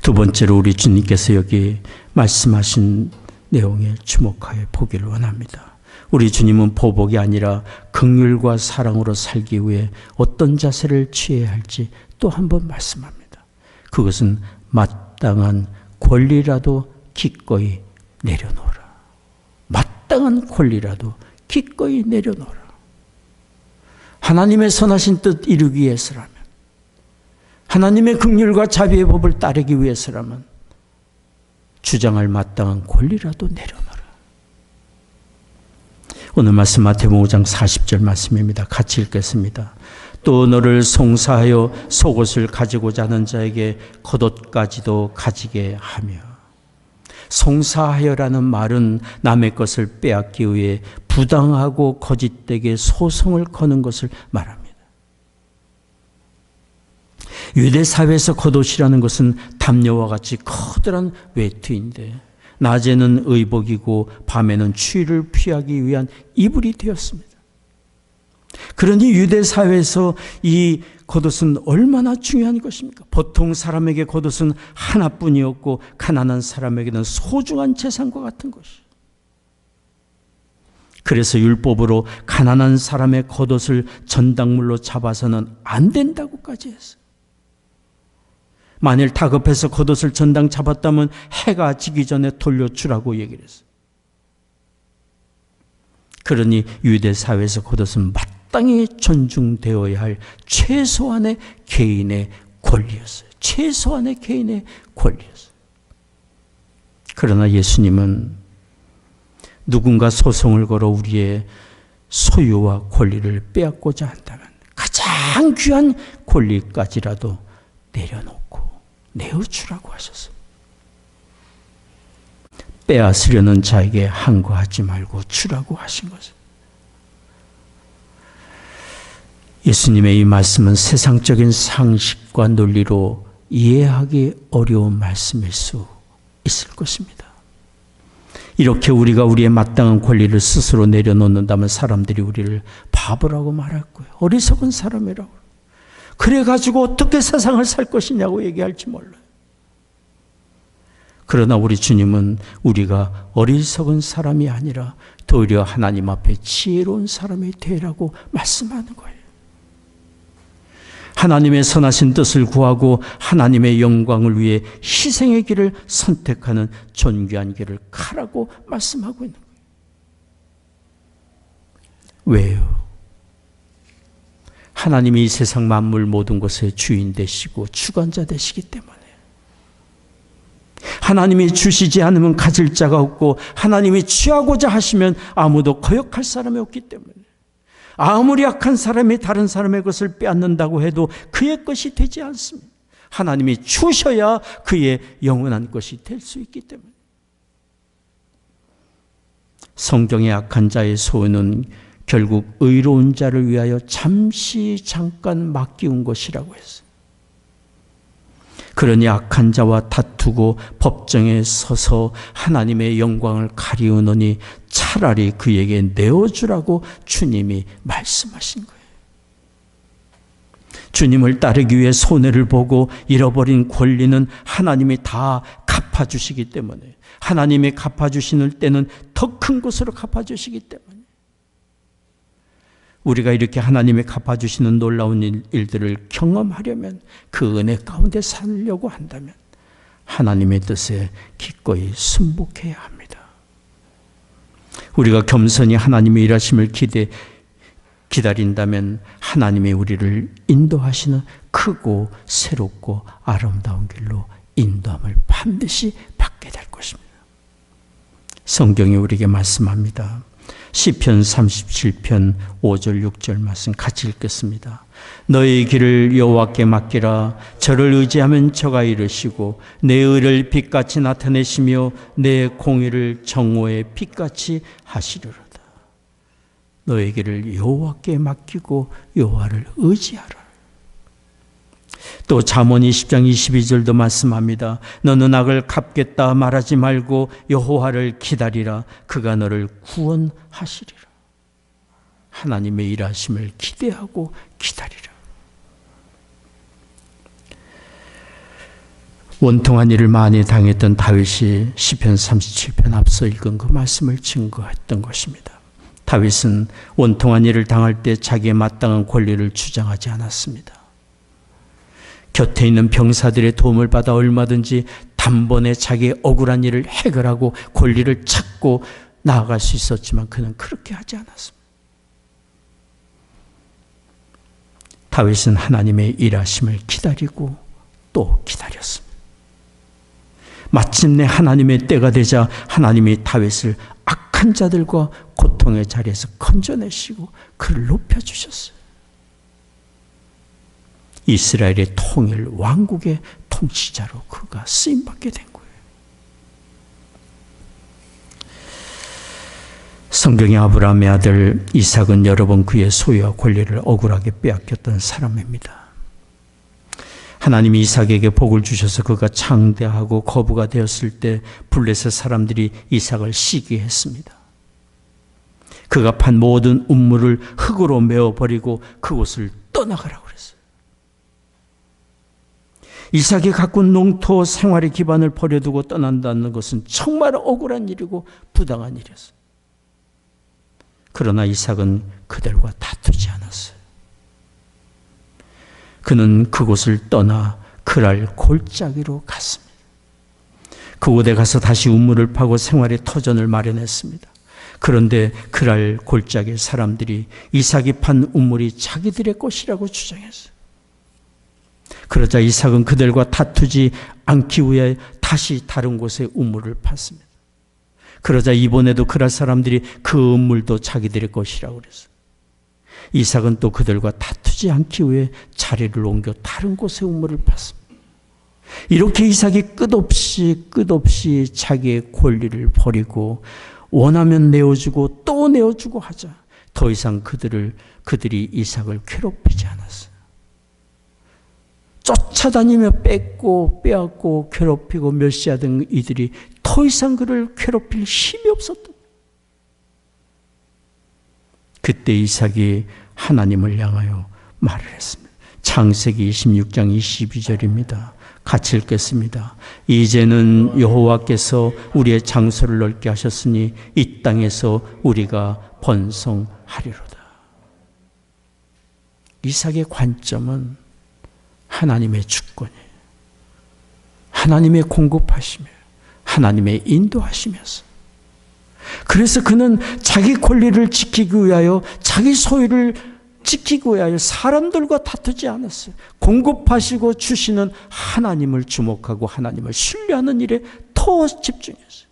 S1: 두 번째로 우리 주님께서 여기 말씀하신 내용에 주목하여 보기를 원합니다. 우리 주님은 보복이 아니라 긍휼과 사랑으로 살기 위해 어떤 자세를 취해야 할지 또 한 번 말씀합니다. 그것은 마땅한 권리라도 기꺼이 내려놓으라. 마땅한 권리라도 기꺼이 내려놓으라. 하나님의 선하신 뜻 이루기 위해서라면, 하나님의 긍휼과 자비의 법을 따르기 위해서라면 주장할 마땅한 권리라도 내려놓으라. 오늘 말씀 마태복음 5장 40절 말씀입니다. 같이 읽겠습니다. 또 너를 송사하여 속옷을 가지고자 하는 자에게 겉옷까지도 가지게 하며. 송사하여라는 말은 남의 것을 빼앗기 위해 부당하고 거짓되게 소송을 거는 것을 말합니다. 유대 사회에서 겉옷이라는 것은 담요와 같이 커다란 외투인데 낮에는 의복이고 밤에는 추위를 피하기 위한 이불이 되었습니다. 그러니 유대 사회에서 이 겉옷은 얼마나 중요한 것입니까? 보통 사람에게 겉옷은 하나뿐이었고 가난한 사람에게는 소중한 재산과 같은 것이. 그래서 율법으로 가난한 사람의 겉옷을 전당물로 잡아서는 안 된다고까지 했어요. 만일 다급해서 겉옷을 전당 잡았다면 해가 지기 전에 돌려주라고 얘기를 했어요. 그러니 유대 사회에서 겉옷은 마땅히 존중되어야 할 최소한의 개인의 권리였어요. 최소한의 개인의 권리였어요. 그러나 예수님은 누군가 소송을 걸어 우리의 소유와 권리를 빼앗고자 한다면 가장 귀한 권리까지라도 내려놓고 내어주라고 하셨어요. 빼앗으려는 자에게 항거하지 말고 주라고 하신 것을. 예수님의 이 말씀은 세상적인 상식과 논리로 이해하기 어려운 말씀일 수 있을 것입니다. 이렇게 우리가 우리의 마땅한 권리를 스스로 내려놓는다면 사람들이 우리를 바보라고 말할 거예요. 어리석은 사람이라고. 그래가지고 어떻게 세상을 살 것이냐고 얘기할지 몰라요. 그러나 우리 주님은 우리가 어리석은 사람이 아니라 도리어 하나님 앞에 지혜로운 사람이 되라고 말씀하는 거예요. 하나님의 선하신 뜻을 구하고 하나님의 영광을 위해 희생의 길을 선택하는 존귀한 길을 가라고 말씀하고 있는 거예요. 왜요? 하나님이 이 세상 만물 모든 것의 주인 되시고 주관자 되시기 때문에. 하나님이 주시지 않으면 가질 자가 없고 하나님이 취하고자 하시면 아무도 거역할 사람이 없기 때문에. 아무리 악한 사람이 다른 사람의 것을 빼앗는다고 해도 그의 것이 되지 않습니다. 하나님이 주셔야 그의 영원한 것이 될 수 있기 때문에. 성경의 악한 자의 소원은 결국 의로운 자를 위하여 잠깐 맡기운 것이라고 했어요. 그러니 악한 자와 다투고 법정에 서서 하나님의 영광을 가리우느니 차라리 그에게 내어주라고 주님이 말씀하신 거예요. 주님을 따르기 위해 손해를 보고 잃어버린 권리는 하나님이 다 갚아주시기 때문에, 하나님이 갚아주시는 때는 더 큰 것으로 갚아주시기 때문에 우리가 이렇게 하나님이 갚아주시는 놀라운 일들을 경험하려면, 그 은혜 가운데 살려고 한다면 하나님의 뜻에 기꺼이 순복해야 합니다. 우리가 겸손히 하나님의 일하심을 기다린다면 하나님이 우리를 인도하시는 크고 새롭고 아름다운 길로 인도함을 반드시 받게 될 것입니다. 성경이 우리에게 말씀합니다. 시편 37편 5절 6절 말씀 같이 읽겠습니다. 너의 길을 여호와께 맡기라. 저를 의지하면 저가 이르시고 내 의를 빛같이 나타내시며 내 공의를 정오의 빛같이 하시리로다. 너의 길을 여호와께 맡기고 여호와를 의지하라. 또 잠언 20장 22절도 말씀합니다. 너는 악을 갚겠다 말하지 말고 여호와를 기다리라. 그가 너를 구원하시리라. 하나님의 일하심을 기대하고 기다리라. 원통한 일을 많이 당했던 다윗이 시편 37편 앞서 읽은 그 말씀을 증거했던 것입니다. 다윗은 원통한 일을 당할 때 자기의 마땅한 권리를 주장하지 않았습니다. 곁에 있는 병사들의 도움을 받아 얼마든지 단번에 자기의 억울한 일을 해결하고 권리를 찾고 나아갈 수 있었지만 그는 그렇게 하지 않았습니다. 다윗은 하나님의 일하심을 기다리고 또 기다렸습니다. 마침내 하나님의 때가 되자 하나님이 다윗을 악한 자들과 고통의 자리에서 건져내시고 그를 높여주셨어요. 이스라엘의 통일 왕국의 통치자로 그가 쓰임받게 된 거예요. 성경의 아브라함의 아들 이삭은 여러 번 그의 소유와 권리를 억울하게 빼앗겼던 사람입니다. 하나님이 이삭에게 복을 주셔서 그가 창대하고 거부가 되었을 때 블레셋 사람들이 이삭을 시기했습니다. 그가 판 모든 우물을 흙으로 메워버리고 그곳을 떠나가라고 그랬어요. 이삭이 가꾼 농토 생활의 기반을 버려두고 떠난다는 것은 정말 억울한 일이고 부당한 일이었어요. 그러나 이삭은 그들과 다투지 않았어요. 그는 그곳을 떠나 그랄 골짜기로 갔습니다. 그곳에 가서 다시 우물을 파고 생활의 터전을 마련했습니다. 그런데 그랄 골짜기 사람들이 이삭이 판 우물이 자기들의 것이라고 주장했어요. 그러자 이삭은 그들과 다투지 않기 위해 다시 다른 곳에 우물을 팠습니다. 그러자 이번에도 그랄 사람들이 그 우물도 자기들의 것이라고 그랬어요. 이삭은 또 그들과 다투지 않기 위해 자리를 옮겨 다른 곳에 우물을 팠습니다. 이렇게 이삭이 끝없이 자기의 권리를 버리고 원하면 내어주고 또 내어주고 하자 더 이상 그들이 이삭을 괴롭히지 않았어요. 쫓아다니며 뺏고 빼앗고 괴롭히고 멸시하던 이들이 더 이상 그를 괴롭힐 힘이 없었던 거예요. 그때 이삭이 하나님을 향하여 말을 했습니다. 창세기 26장 22절입니다. 같이 읽겠습니다. 이제는 여호와께서 우리의 장소를 넓게 하셨으니 이 땅에서 우리가 번성하리로다. 이삭의 관점은 하나님의 주권이에요. 하나님의 공급하심이에요. 하나님의 인도하심이었어요. 그래서 그는 자기 권리를 지키기 위하여 자기 소유를 지키기 위하여 사람들과 다투지 않았어요. 공급하시고 주시는 하나님을 주목하고 하나님을 신뢰하는 일에 더 집중했어요.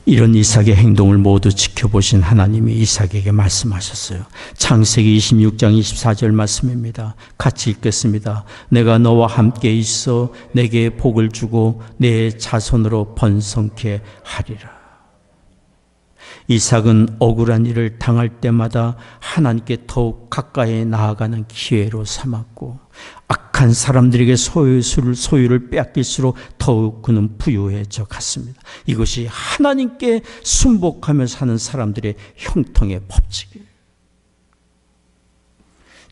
S1: 이런 이삭의 행동을 모두 지켜보신 하나님이 이삭에게 말씀하셨어요. 창세기 26장 24절 말씀입니다. 같이 읽겠습니다. 내가 너와 함께 있어 내게 복을 주고 내 자손으로 번성케 하리라. 이삭은 억울한 일을 당할 때마다 하나님께 더욱 가까이 나아가는 기회로 삼았고 악한 사람들에게 소유를 빼앗길수록 더욱 그는 부유해져 갔습니다. 이것이 하나님께 순복하며 사는 사람들의 형통의 법칙이에요.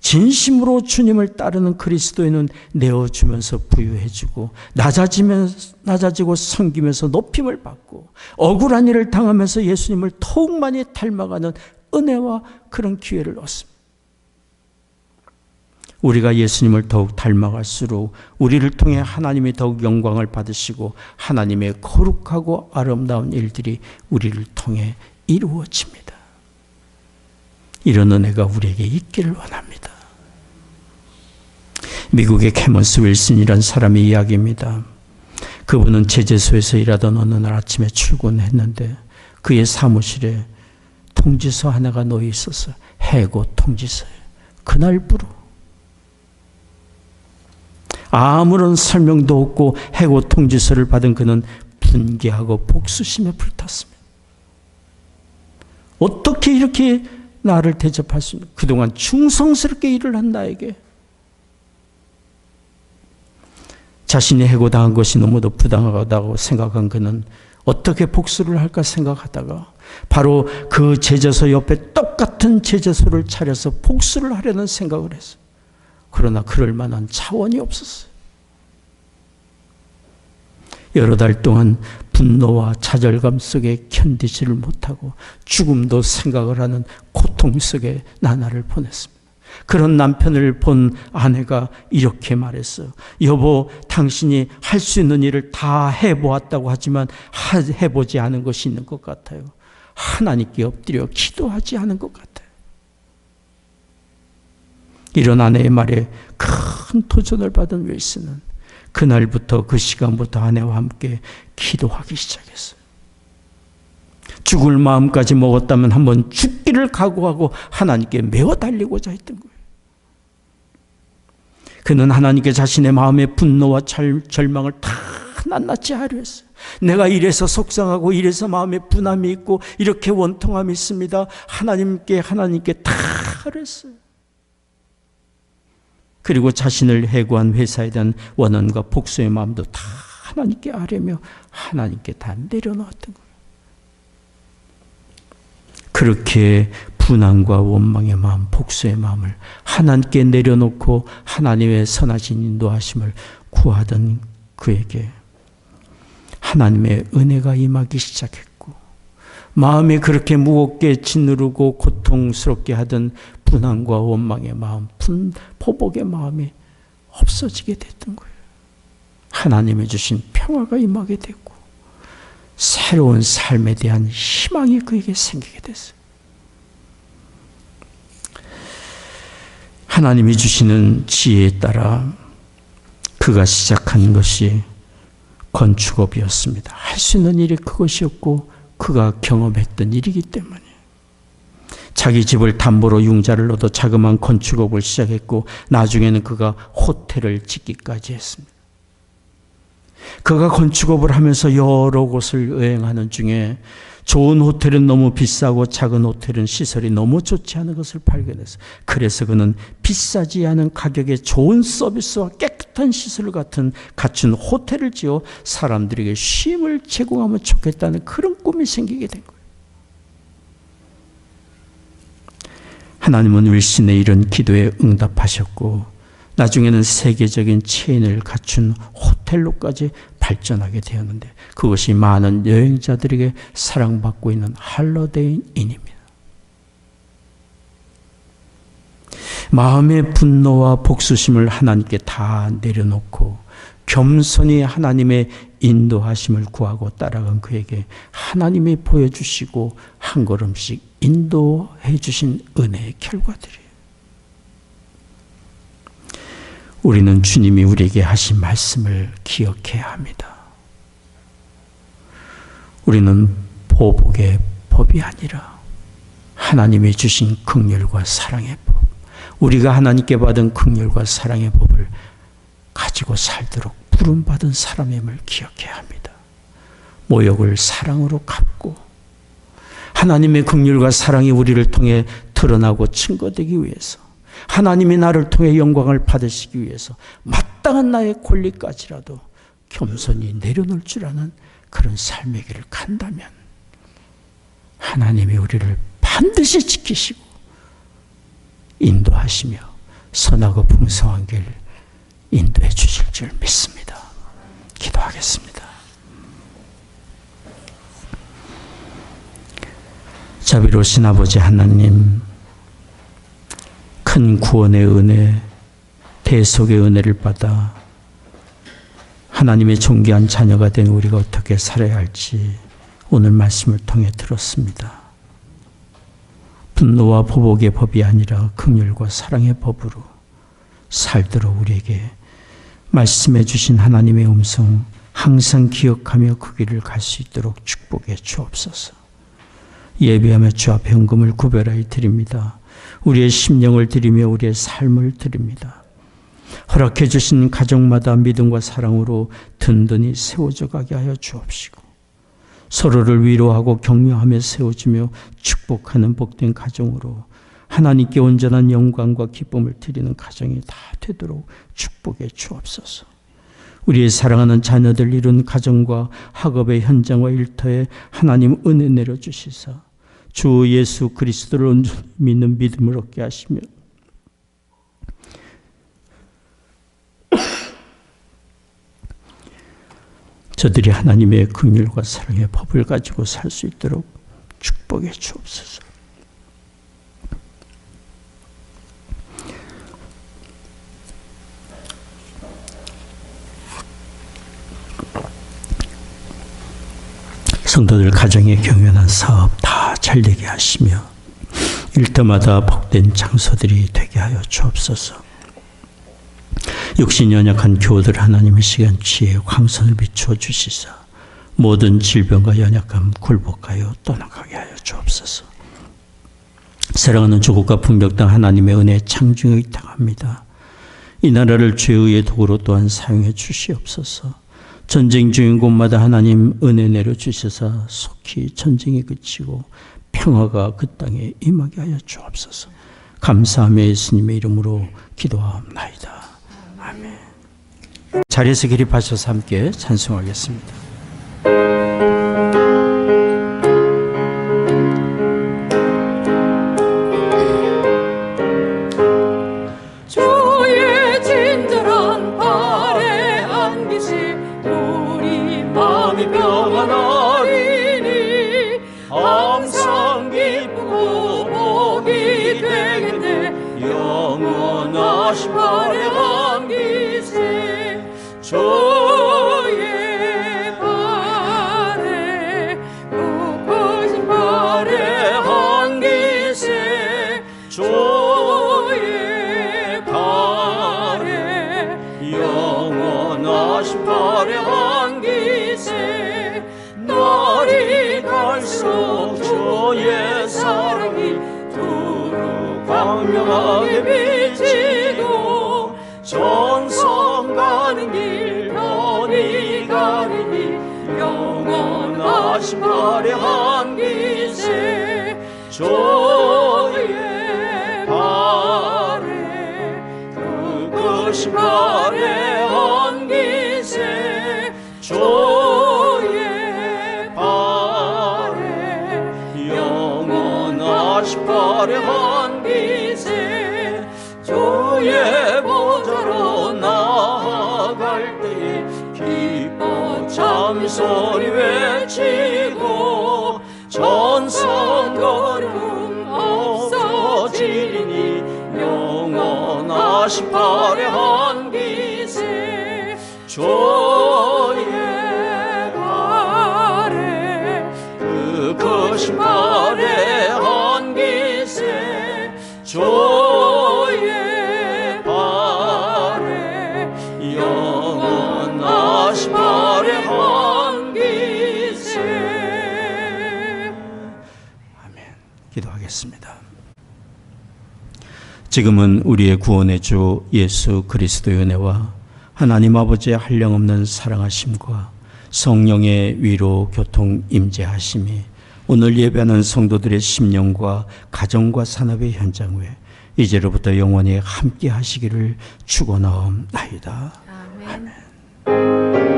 S1: 진심으로 주님을 따르는 그리스도인은 내어주면서 부유해지고 낮아지고 섬기면서 높임을 받고 억울한 일을 당하면서 예수님을 더욱 많이 닮아가는 은혜와 그런 기회를 얻습니다. 우리가 예수님을 더욱 닮아갈수록 우리를 통해 하나님이 더욱 영광을 받으시고 하나님의 거룩하고 아름다운 일들이 우리를 통해 이루어집니다. 이런 은혜가 우리에게 있기를 원합니다. 미국의 캐먼스 윌슨이라는 사람의 이야기입니다. 그분은 제재소에서 일하던 어느 날 아침에 출근했는데 그의 사무실에 통지서 하나가 놓여 있었어요. 해고 통지서예요. 그날부로 아무런 설명도 없고 해고 통지서를 받은 그는 분개하고 복수심에 불탔습니다. 어떻게 이렇게 나를 대접할 수 있는, 그동안 충성스럽게 일을 한 나에게 자신이 해고당한 것이 너무도 부당하다고 생각한 그는 어떻게 복수를 할까 생각하다가 바로 그 제자소 옆에 똑같은 제자소를 차려서 복수를 하려는 생각을 했어요. 그러나 그럴 만한 자원이 없었어요. 여러 달 동안 분노와 좌절감 속에 견디지를 못하고 죽음도 생각을 하는 고통 속에 나날을 보냈습니다. 그런 남편을 본 아내가 이렇게 말했어요. 여보, 당신이 할 수 있는 일을 다 해보았다고 하지만 해보지 않은 것이 있는 것 같아요. 하나님께 엎드려 기도하지 않은 것 같아요. 이런 아내의 말에 큰 도전을 받은 윌슨은 그날부터, 그 시간부터 아내와 함께 기도하기 시작했어요. 죽을 마음까지 먹었다면 한번 죽기를 각오하고 하나님께 메어 달리고자 했던 거예요. 그는 하나님께 자신의 마음의 분노와 절망을 다 낱낱이 하려 했어요. 내가 이래서 속상하고 이래서 마음에 분함이 있고 이렇게 원통함이 있습니다. 하나님께 다 하려 했어요. 그리고 자신을 해고한 회사에 대한 원한과 복수의 마음도 다 하나님께 아뢰며 하나님께 다 내려놓았던 거예요. 그렇게 분함과 원망의 마음, 복수의 마음을 하나님께 내려놓고 하나님의 선하신 인도하심을 구하던 그에게 하나님의 은혜가 임하기 시작했고, 마음이 그렇게 무겁게 짓누르고 고통스럽게 하던 분함과 원망의 마음, 포복의 마음이 없어지게 됐던 거예요. 하나님이 주신 평화가 임하게 됐고 새로운 삶에 대한 희망이 그에게 생기게 됐어요. 하나님이 주시는 지혜에 따라 그가 시작한 것이 건축업이었습니다. 할 수 있는 일이 그것이었고 그가 경험했던 일이기 때문에 자기 집을 담보로 융자를 얻어 자그마한 건축업을 시작했고 나중에는 그가 호텔을 짓기까지 했습니다. 그가 건축업을 하면서 여러 곳을 여행하는 중에 좋은 호텔은 너무 비싸고 작은 호텔은 시설이 너무 좋지 않은 것을 발견했어요. 그래서 그는 비싸지 않은 가격에 좋은 서비스와 깨끗한 시설 같은 갖춘 호텔을 지어 사람들에게 쉼을 제공하면 좋겠다는 그런 꿈이 생기게 된 거예요. 하나님은 윌슨의 이런 기도에 응답하셨고 나중에는 세계적인 체인을 갖춘 호텔로까지 발전하게 되었는데 그것이 많은 여행자들에게 사랑받고 있는 할로데이 인입니다. 마음의 분노와 복수심을 하나님께 다 내려놓고 겸손히 하나님의 인도하심을 구하고 따라간 그에게 하나님이 보여주시고 한 걸음씩 인도해 주신 은혜의 결과들이에요. 우리는 주님이 우리에게 하신 말씀을 기억해야 합니다. 우리는 보복의 법이 아니라 하나님이 주신 긍휼과 사랑의 법, 우리가 하나님께 받은 긍휼과 사랑의 법을 가지고 살도록 부름받은 사람임을 기억해야 합니다. 모욕을 사랑으로 갚고 하나님의 긍휼과 사랑이 우리를 통해 드러나고 증거되기 위해서 하나님이 나를 통해 영광을 받으시기 위해서 마땅한 나의 권리까지라도 겸손히 내려놓을 줄 아는 그런 삶의 길을 간다면 하나님이 우리를 반드시 지키시고 인도하시며 선하고 풍성한 길 인도해 주실 줄 믿습니다. 기도하겠습니다. 자비로우신 아버지 하나님, 큰 구원의 은혜, 대속의 은혜를 받아 하나님의 존귀한 자녀가 된 우리가 어떻게 살아야 할지 오늘 말씀을 통해 들었습니다. 분노와 보복의 법이 아니라 긍휼과 사랑의 법으로 살도록 우리에게 말씀해 주신 하나님의 음성 항상 기억하며 그 길을 갈 수 있도록 축복해 주옵소서. 예배하며 주 앞에 헌금을 구별하여 드립니다. 우리의 심령을 드리며 우리의 삶을 드립니다. 허락해 주신 가정마다 믿음과 사랑으로 든든히 세워져 가게 하여 주옵시고 서로를 위로하고 격려하며 세워주며 축복하는 복된 가정으로 하나님께 온전한 영광과 기쁨을 드리는 가정이 다 되도록 축복해 주옵소서. 우리의 사랑하는 자녀들 이룬 가정과 학업의 현장과 일터에 하나님 은혜 내려주시사 주 예수 그리스도를 온전히 믿는 믿음을 얻게 하시며 저들이 하나님의 긍휼과 사랑의 법을 가지고 살 수 있도록 축복해 주옵소서. 성도들 가정의 경연한 사업 다 잘되게 하시며 일터마다 복된 장소들이 되게 하여 주옵소서. 육신 연약한 교우들 하나님의 시간 지혜 광선을 비추어 주시사 모든 질병과 연약함 굴복하여 떠나가게 하여 주옵소서. 사랑하는 조국과 풍력 등 하나님의 은혜 창중에 의탁합니다. 이 나라를 죄의 도구로 또한 사용해 주시옵소서. 전쟁 중인 곳마다 하나님 은혜 내려주셔서 속히 전쟁이 그치고 평화가 그 땅에 임하게 하여 주옵소서. 감사하며 예수님의 이름으로 기도하옵나이다. 아멘. 자리에서 기립하셔서 함께 찬송하겠습니다.
S2: 주의 친절한 발에 안기시 우리 마음이 평안하리니 항상 기쁘고 복이 되겠네. 영원하신 발에 안기시 주의 발에 높으신 발에 안기시 주의 발에 영원하신 발에 안기시 날이 갈수록 주의 사랑이 두루 광명하게 비치고 전성 가는 길 편히 가리니 영원하신 발에 안기시 주의 발에 그것이 발에 안기시 주의 발에 영원하신 발에 안기시 주의 보좌로 나아갈 때에 기뻐 참소리 외치고 전성 거름 없어지리니 영원하신 발에 안기시 주의 발에 그것이 발에 안기시 주의 발에 영원하신 발에 안기시.
S1: 아멘. 기도하겠습니다. 지금은 우리의 구원의 주 예수 그리스도의 은혜와 하나님 아버지의 한량없는 사랑하심과 성령의 위로 교통 임재하심이 오늘 예배하는 성도들의 심령과 가정과 산업의 현장 외 이제로부터 영원히 함께 하시기를 축원하옵나이다.
S2: 아멘.
S1: 아멘.